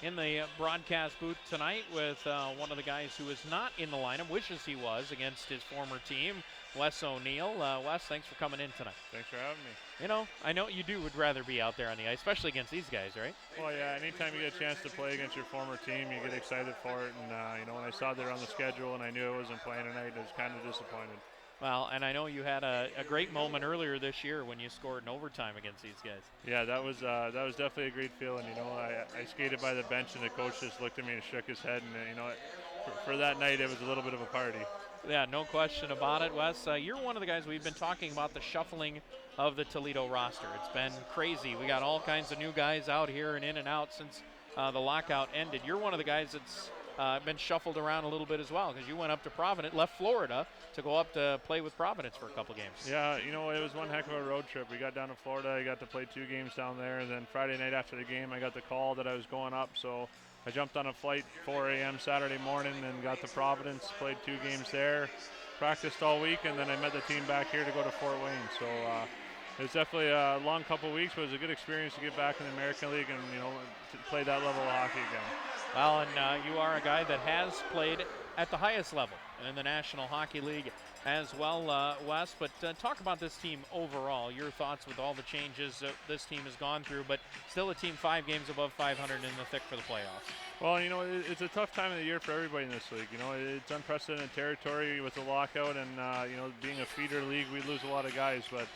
in the broadcast booth tonight with one of the guys who is not in the lineup, wishes he was, against his former team, Wes O'Neil. Wes, thanks for coming in tonight. Thanks for having me. You know, I know you would rather be out there on the ice, especially against these guys, right? Well, yeah, anytime you get a chance to play against your former team, you get excited for it. And, when I saw they were on the schedule and I knew I wasn't playing tonight, I was kind of disappointed. Well, and I know you had a great moment earlier this year when you scored in overtime against these guys. Yeah, that was definitely a great feeling. I skated by the bench and the coach just looked at me and shook his head. And, for that night, it was a little bit of a party. Yeah, no question about it, Wes. You're one of the guys we've been talking about the shuffling of the Toledo roster. It's been crazy. We got all kinds of new guys out here and in and out since the lockout ended. You're one of the guys that's been shuffled around a little bit as well, because you went up to Providence, left Florida to go up to play with Providence for a couple games. Yeah, it was one heck of a road trip. We got down to Florida. I got to play 2 games down there, and then Friday night after the game, I got the call that I was going up, so I jumped on a flight 4 a.m. Saturday morning and got to Providence, played 2 games there, practiced all week, and then I met the team back here to go to Fort Wayne. So it was definitely a long couple of weeks, but it was a good experience to get back in the American League and, to play that level of hockey again. Well, and you are a guy that has played at the highest level in the National Hockey League as well, Wes. But talk about this team overall, your thoughts with all the changes this team has gone through, but still a team 5 games above 500 in the thick for the playoffs. Well, it's a tough time of the year for everybody in this league. It's unprecedented territory with the lockout and, being a feeder league, we lose a lot of guys. But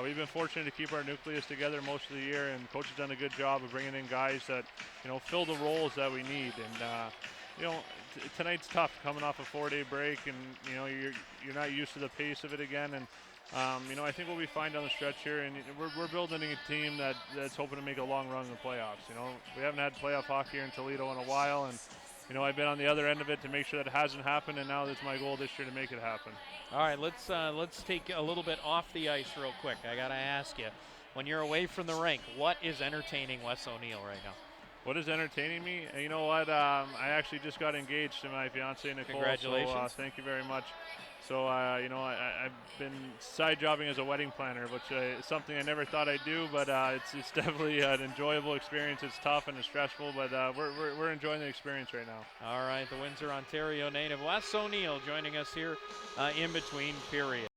we've been fortunate to keep our nucleus together most of the year, and coach has done a good job of bringing in guys that, fill the roles that we need. And, tonight's tough coming off a 4-day break, and, you're not used to the pace of it again. And, I think we'll be fine down the stretch here, and we're building a team that's hoping to make a long run in the playoffs. We haven't had playoff hockey here in Toledo in a while, and, I've been on the other end of it to make sure that it hasn't happened, and now that's my goal this year to make it happen. All right, let's take a little bit off the ice real quick. I got to ask you, when you're away from the rink, what is entertaining Wes O'Neill right now? What is entertaining me? And you know what? I actually just got engaged to my fiancée, Nicole. Congratulations. So thank you very much. So, I've been side jobbing as a wedding planner, which is something I never thought I'd do, but it's definitely an enjoyable experience. It's tough and it's stressful, but we're enjoying the experience right now. All right, the Windsor, Ontario native Wes O'Neill joining us here in between periods.